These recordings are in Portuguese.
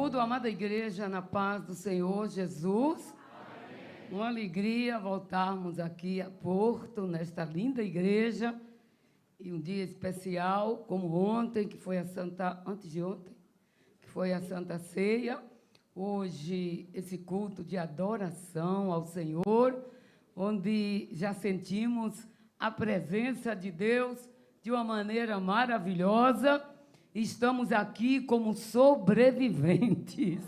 Saúdo, amada igreja, na paz do Senhor Jesus. Amém. Uma alegria voltarmos aqui a Porto, nesta linda igreja. E um dia especial, como ontem, antes de ontem, que foi a Santa Ceia. Hoje, esse culto de adoração ao Senhor, onde já sentimos a presença de Deus de uma maneira maravilhosa. Estamos aqui como sobreviventes.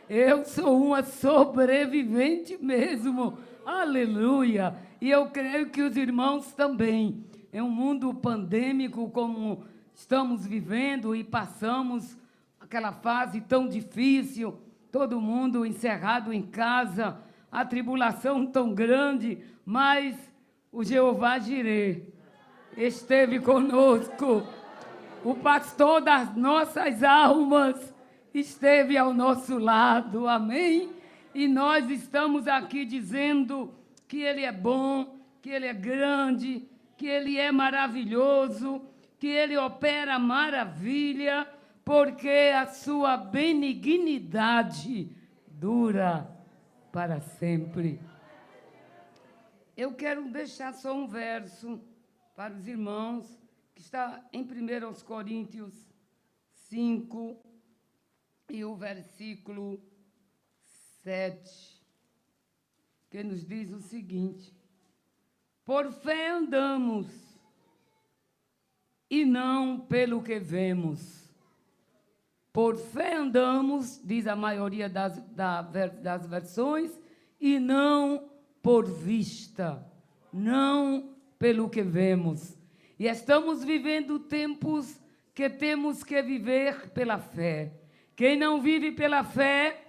Eu sou uma sobrevivente mesmo. Aleluia! E eu creio que os irmãos também. É um mundo pandêmico como estamos vivendo e passamos aquela fase tão difícil, todo mundo encerrado em casa, a tribulação tão grande, mas o Jeová Jireh esteve conosco. O pastor das nossas almas esteve ao nosso lado, amém? E nós estamos aqui dizendo que Ele é bom, que Ele é grande, que Ele é maravilhoso, que Ele opera maravilha, porque a sua benignidade dura para sempre. Eu quero deixar só um verso para os irmãos, que está em 1 Coríntios 5, e o versículo 7, que nos diz o seguinte: por fé andamos, e não pelo que vemos. Por fé andamos, diz a maioria das versões, e não por vista, não pelo que vemos. E estamos vivendo tempos que temos que viver pela fé. Quem não vive pela fé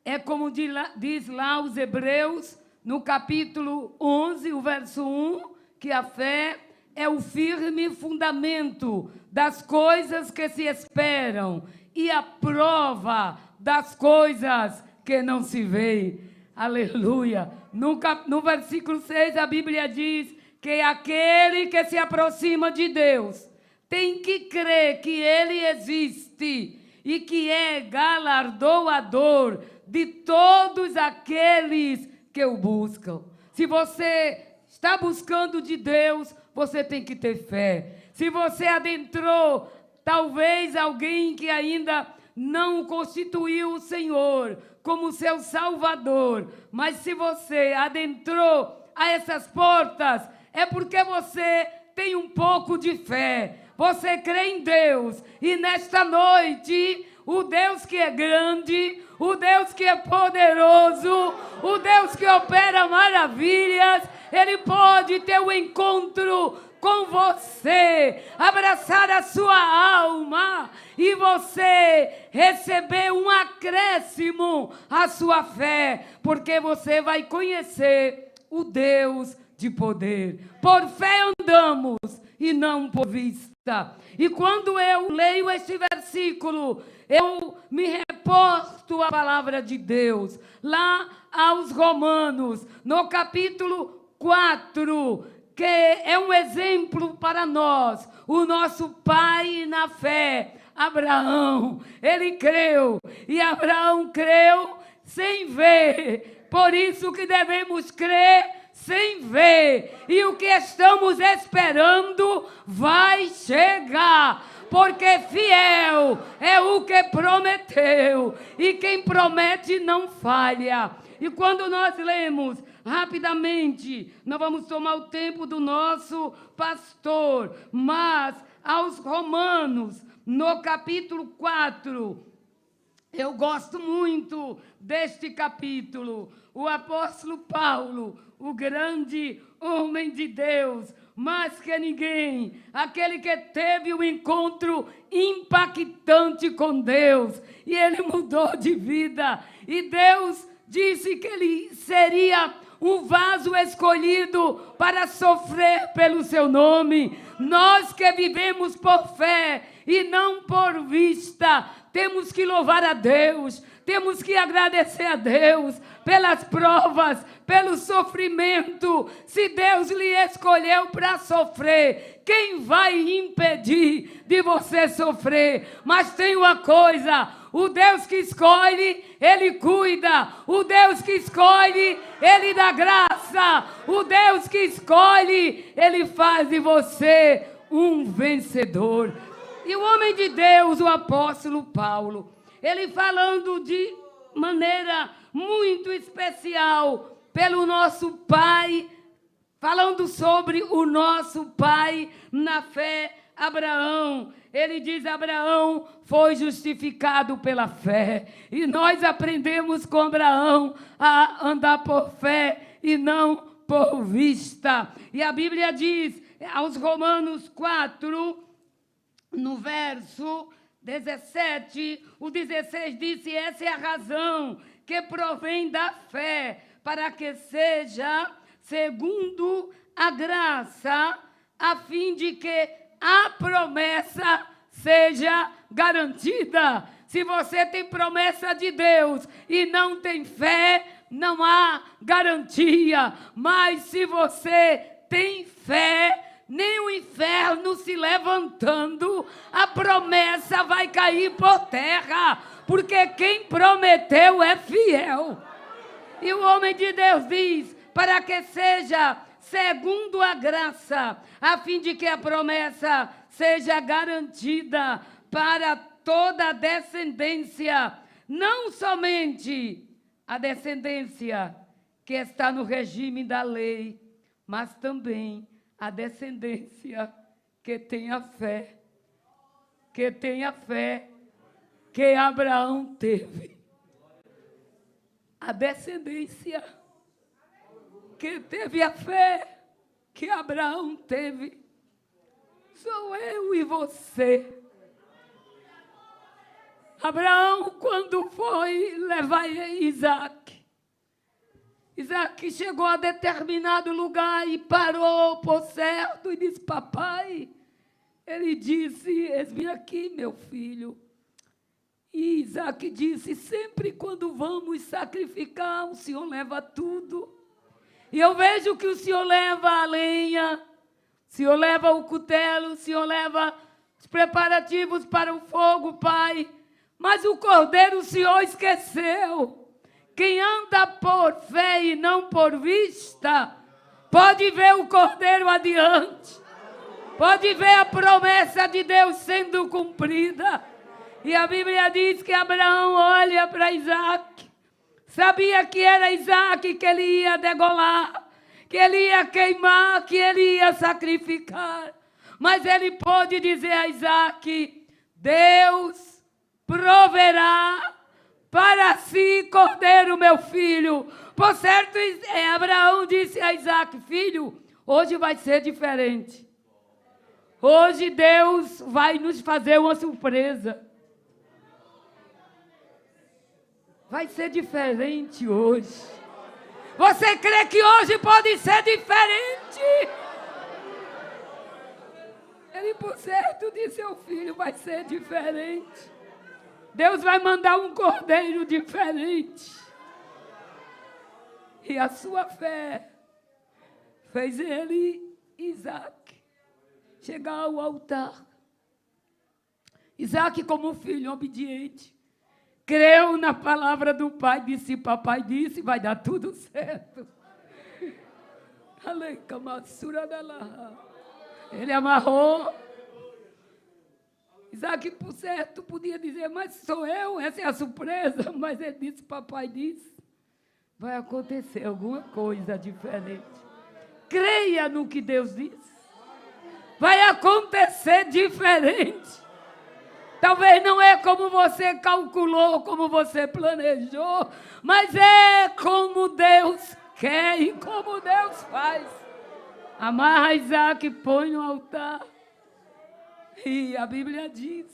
é como diz lá os Hebreus, no capítulo 11, o verso 1, que a fé é o firme fundamento das coisas que se esperam e a prova das coisas que não se veem. Aleluia! No versículo 6, a Bíblia diz que aquele que se aproxima de Deus tem que crer que Ele existe e que é galardoador de todos aqueles que o buscam. Se você está buscando de Deus, você tem que ter fé. Se você adentrou, talvez alguém que ainda não constituiu o Senhor como seu Salvador, mas se você adentrou a essas portas, é porque você tem um pouco de fé. Você crê em Deus. E nesta noite, o Deus que é grande, o Deus que é poderoso, o Deus que opera maravilhas, Ele pode ter um encontro com você, abraçar a sua alma e você receber um acréscimo à sua fé, porque você vai conhecer o Deus de poder. Por fé andamos e não por vista. E quando eu leio este versículo, eu me reporto à palavra de Deus, lá aos Romanos, no capítulo 4, que é um exemplo para nós, o nosso pai na fé, Abraão. Ele creu, e Abraão creu sem ver. Por isso que devemos crer sem ver, e o que estamos esperando vai chegar, porque fiel é o que prometeu, e quem promete não falha. E quando nós lemos rapidamente, não vamos tomar o tempo do nosso pastor, mas aos Romanos, no capítulo 4, eu gosto muito deste capítulo. O apóstolo Paulo, o grande homem de Deus, mais que ninguém, aquele que teve um encontro impactante com Deus, e ele mudou de vida, e Deus disse que ele seria um vaso escolhido para sofrer pelo seu nome. Nós que vivemos por fé e não por vista, temos que louvar a Deus, temos que agradecer a Deus pelas provas, pelo sofrimento. Se Deus lhe escolheu para sofrer, quem vai impedir de você sofrer? Mas tem uma coisa, O Deus que escolhe, Ele cuida. O Deus que escolhe, Ele dá graça. O Deus que escolhe, Ele faz de você um vencedor. E o homem de Deus, o apóstolo Paulo, ele falando de maneira muito especial pelo nosso Pai, falando sobre o nosso pai na fé, Abraão. Ele diz: Abraão foi justificado pela fé. E nós aprendemos com Abraão a andar por fé e não por vista. E a Bíblia diz, aos Romanos 4, no verso 17, o 16 diz: essa é a razão que provém da fé, para que seja segundo a graça, a fim de que a promessa seja garantida. Se você tem promessa de Deus e não tem fé, não há garantia. Mas se você tem fé, nem o inferno se levantando, a promessa vai cair por terra, porque quem prometeu é fiel. E o homem de Deus diz: para que seja segundo a graça, a fim de que a promessa seja garantida para toda a descendência, não somente a descendência que está no regime da lei, mas também a descendência que tem a fé, que Abraão teve. A descendência que teve a fé que Abraão teve, sou eu e você. Abraão, quando foi levar Isaac chegou a determinado lugar e parou por certo e disse: papai, ele disse: eis-me aqui, meu filho. E Isaac disse: sempre quando vamos sacrificar, o Senhor leva tudo. E eu vejo que o Senhor leva a lenha, o Senhor leva o cutelo, o Senhor leva os preparativos para o fogo, pai. Mas o cordeiro o Senhor esqueceu. Quem anda por fé e não por vista, pode ver o cordeiro adiante. Pode ver a promessa de Deus sendo cumprida. E a Bíblia diz que Abraão olha para Isaac. Sabia que era Isaac que ele ia degolar, que ele ia queimar, que ele ia sacrificar. Mas ele pôde dizer a Isaac: Deus proverá para si cordeiro, meu filho. Por certo, Abraão disse a Isaac: filho, hoje vai ser diferente. Hoje Deus vai nos fazer uma surpresa. Vai ser diferente hoje. Você crê que hoje pode ser diferente? Ele, por certo, disse ao filho: vai ser diferente. Deus vai mandar um cordeiro diferente. E a sua fé fez ele, Isaac, chegar ao altar. Isaac, como filho obediente, creu na palavra do pai, disse: papai disse, vai dar tudo certo. Ele amarrou. Isaac, por certo, podia dizer: mas sou eu, essa é a surpresa. Mas ele disse: papai disse, vai acontecer alguma coisa diferente. Creia no que Deus disse. Vai acontecer diferente. Talvez não é como você calculou, como você planejou, mas é como Deus quer e como Deus faz. Amarra Isaac, põe no altar. E a Bíblia diz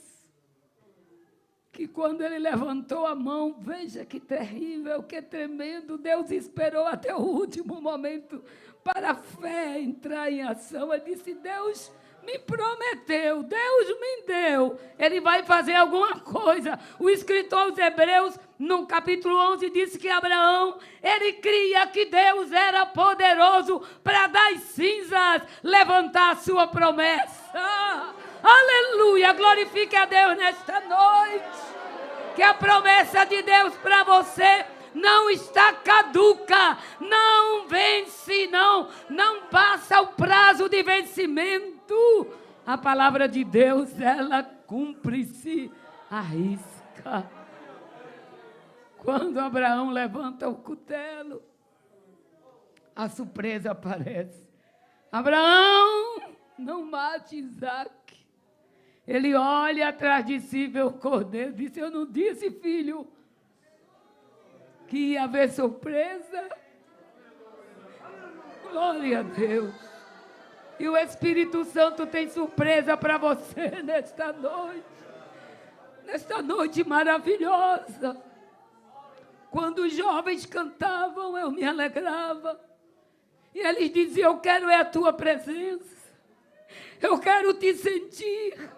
que quando ele levantou a mão, veja que terrível, que tremendo, Deus esperou até o último momento para a fé entrar em ação. Ele disse: Deus me prometeu, Deus me deu, Ele vai fazer alguma coisa. O escritor aos Hebreus, no capítulo 11, disse que Abraão, ele cria que Deus era poderoso para das cinzas levantar a sua promessa. Aleluia, glorifique a Deus nesta noite. que a promessa de Deus para você não está caduca, não vence, não passa o prazo de vencimento. A palavra de Deus, ela cumpre-se à risca. Quando Abraão levanta o cutelo, a surpresa aparece. Abraão, não mate Isaque. Ele olha atrás de si, vê o cordeiro, disse: eu não disse, filho, que ia haver surpresa? Glória a Deus. E o Espírito Santo tem surpresa para você nesta noite maravilhosa. Quando os jovens cantavam, eu me alegrava. E eles diziam: eu quero é a tua presença. Eu quero te sentir.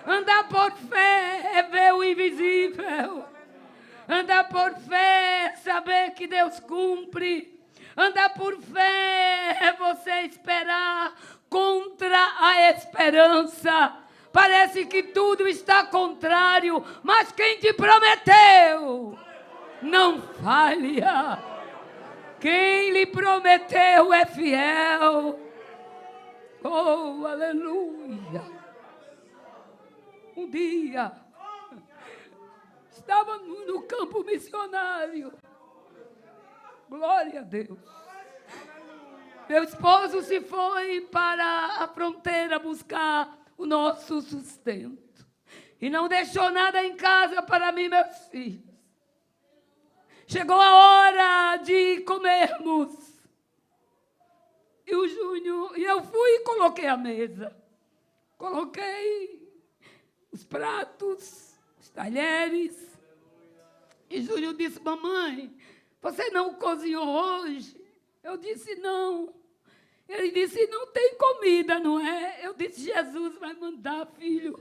Andar por fé é ver o invisível. Andar por fé é saber que Deus cumpre. Andar por fé é você esperar contra a esperança. Parece que tudo está contrário, mas quem te prometeu não falha. Quem lhe prometeu é fiel. Oh, aleluia. Um dia, estava no campo missionário. Glória a Deus. Meu esposo se foi para a fronteira buscar o nosso sustento. E não deixou nada em casa para mim e meus filhos. Chegou a hora de comermos. E o Júnior, e eu fui e coloquei a mesa. Coloquei os pratos, os talheres. E Júnior disse: mamãe, você não cozinhou hoje? Eu disse: não. Ele disse: não tem comida, não é? Eu disse: Jesus vai mandar, filho.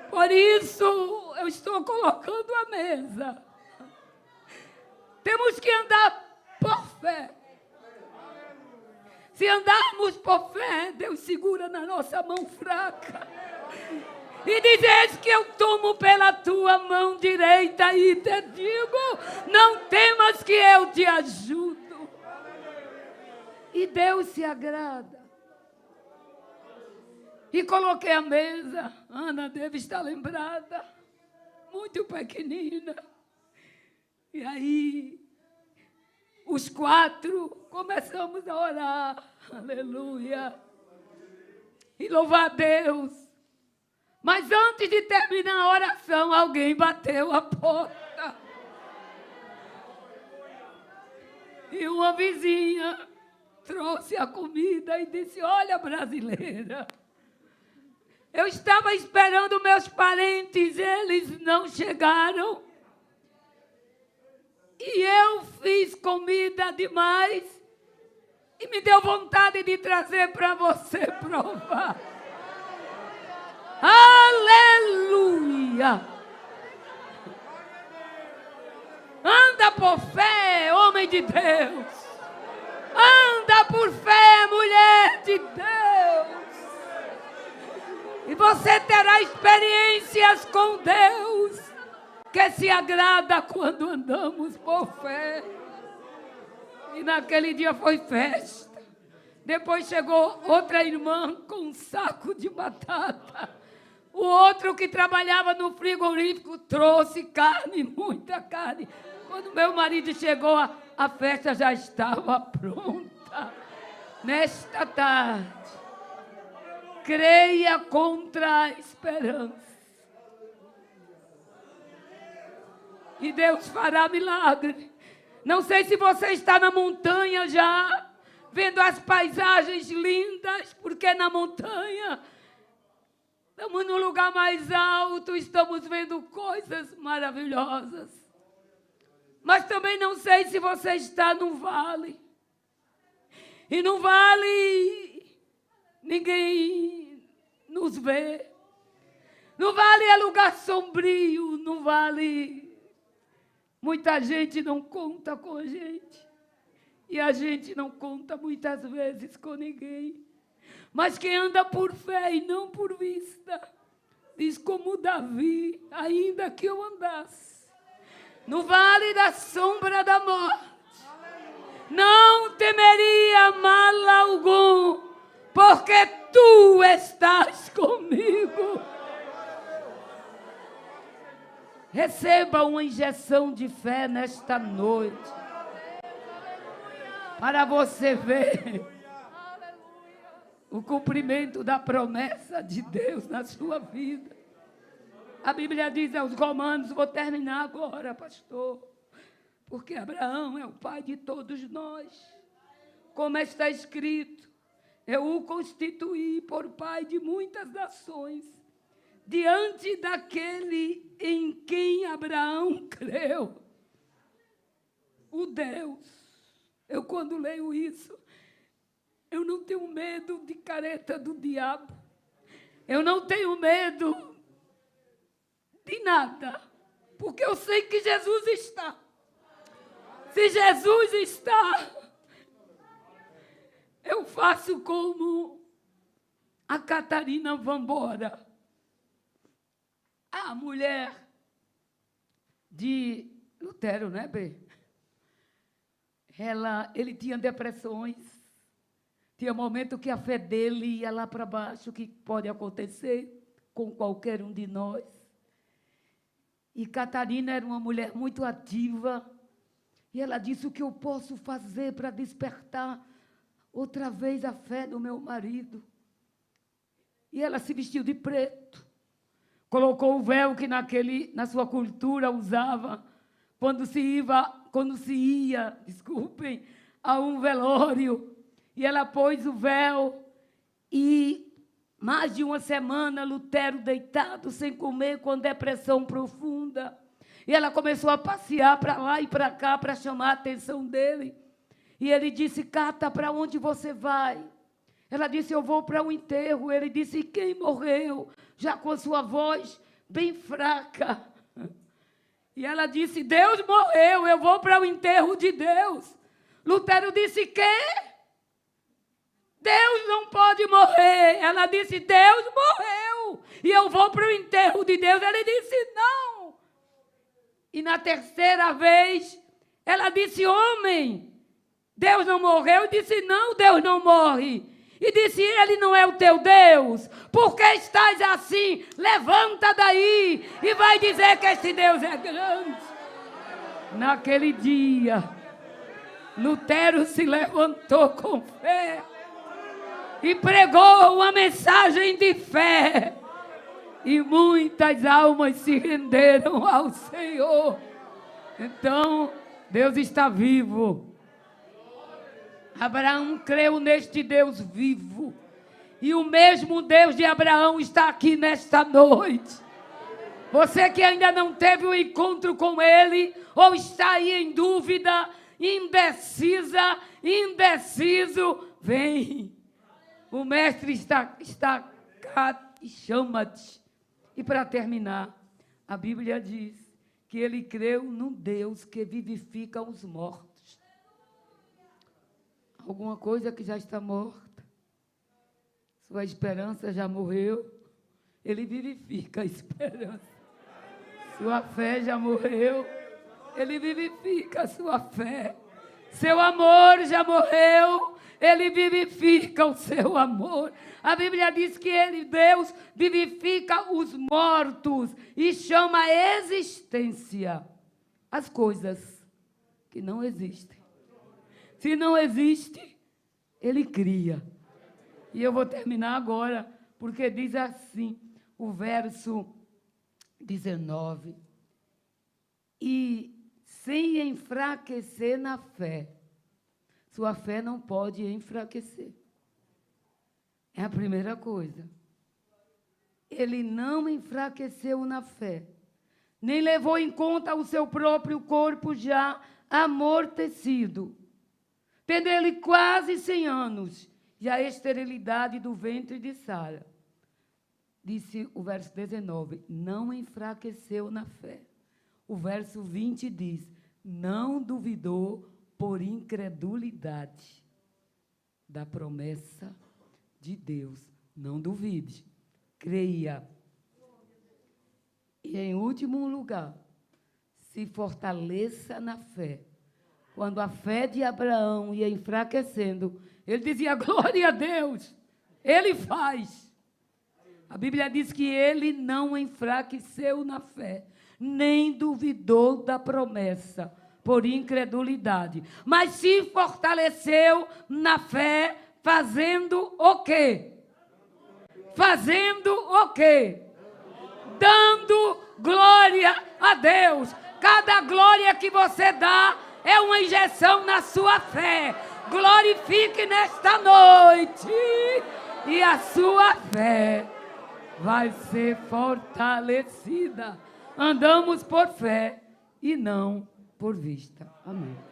Por isso eu estou colocando a mesa. Temos que andar por fé. Se andarmos por fé, Deus segura na nossa mão fraca. E diz: eis que eu tomo pela tua mão direita e te digo: não temas que eu te ajudo. E Deus se agrada. E coloquei a mesa. Ana deve estar lembrada. Muito pequenina. E aí, os 4 começamos a orar. Aleluia. E louvar a Deus. Mas antes de terminar a oração, alguém bateu a porta. E uma vizinha trouxe a comida e disse: olha, brasileira, eu estava esperando meus parentes, eles não chegaram. E eu fiz comida demais e me deu vontade de trazer para você provar. Aleluia! Anda por fé, homem de Deus. Anda por fé, mulher de Deus. E você terá experiências com Deus, que se agrada quando andamos por fé. E naquele dia foi festa. Depois chegou outra irmã com um saco de batata. O outro que trabalhava no frigorífico trouxe carne, muita carne. Quando meu marido chegou, a festa já estava pronta. Nesta tarde, creia contra a esperança. E Deus fará milagre. Não sei se você está na montanha já, vendo as paisagens lindas, porque na montanha estamos no lugar mais alto, estamos vendo coisas maravilhosas. Mas também não sei se você está no vale. E no vale ninguém nos vê. No vale é lugar sombrio, no vale muita gente não conta com a gente. E a gente não conta muitas vezes com ninguém. Mas quem anda por fé e não por vista, Diz: como Davi, ainda que eu andasse no vale da sombra da morte, não temeria mal algum, porque tu estás comigo. Receba uma injeção de fé nesta noite, para você ver o cumprimento da promessa de Deus na sua vida. A Bíblia diz aos Romanos, vou terminar agora, pastor, porque Abraão é o pai de todos nós. Como está escrito, eu o constituí por pai de muitas nações, diante daquele em quem Abraão creu, o Deus. Eu, quando leio isso, eu não tenho medo de careta do diabo. Eu não tenho medo de nada, porque eu sei que Jesus está. Se Jesus está, eu faço como a Catarina Vambora, a mulher de Lutero, né, B? Ele tinha depressões, tinha momento que a fé dele ia lá para baixo, que pode acontecer com qualquer um de nós. E Catarina era uma mulher muito ativa, e ela disse: o que eu posso fazer para despertar outra vez a fé do meu marido? E ela se vestiu de preto, colocou o véu que na sua cultura usava quando se ia, a um velório. E ela pôs o véu e mais de uma semana Lutero deitado, sem comer, com depressão profunda. E ela começou a passear para lá e para cá para chamar a atenção dele. E ele disse: Cata, para onde você vai? Ela disse: eu vou para o enterro. Ele disse: quem morreu? Já com a sua voz bem fraca. E ela disse: Deus morreu, eu vou para o enterro de Deus. Lutero disse: quê? Deus não pode morrer. Ela disse: Deus morreu e eu vou para o enterro de Deus. Ele disse: não. E na terceira vez, ela disse: homem, Deus não morreu? E disse: não, Deus não morre. E disse: ele não é o teu Deus? Por que estás assim? Levanta daí e vai dizer que esse Deus é grande. Naquele dia, Lutero se levantou com fé e pregou uma mensagem de fé. E muitas almas se renderam ao Senhor. Então, Deus está vivo. Abraão creu neste Deus vivo. E o mesmo Deus de Abraão está aqui nesta noite. Você que ainda não teve um encontro com Ele, ou está aí em dúvida, indeciso, vem. O Mestre está cá e chama-te. E para terminar, a Bíblia diz que ele creu num Deus que vivifica os mortos. Alguma coisa que já está morta, sua esperança já morreu, ele vivifica a esperança. Sua fé já morreu, ele vivifica a sua fé. Seu amor já morreu, ele vivifica o seu amor. A Bíblia diz que Deus, vivifica os mortos e chama a existência as coisas que não existem. Se não existe, ele cria. E eu vou terminar agora, porque diz assim, o verso 19. E sem enfraquecer na fé. Sua fé não pode enfraquecer. É a primeira coisa. Ele não enfraqueceu na fé, nem levou em conta o seu próprio corpo já amortecido, tendo ele quase 100 anos, e a esterilidade do ventre de Sara. Disse o verso 19, não enfraqueceu na fé. O verso 20 diz, não duvidou por incredulidade da promessa de Deus. Não duvide, creia E, em último lugar, se fortaleça na fé. Quando a fé de Abraão ia enfraquecendo, ele dizia, glória a Deus, ele faz. A Bíblia diz que ele não enfraqueceu na fé, nem duvidou da promessa, por incredulidade, mas se fortaleceu na fé, fazendo o quê? Fazendo o quê? Dando glória a Deus. Cada glória que você dá é uma injeção na sua fé. Glorifique nesta noite e a sua fé vai ser fortalecida. Andamos por fé e não por vista. Amém.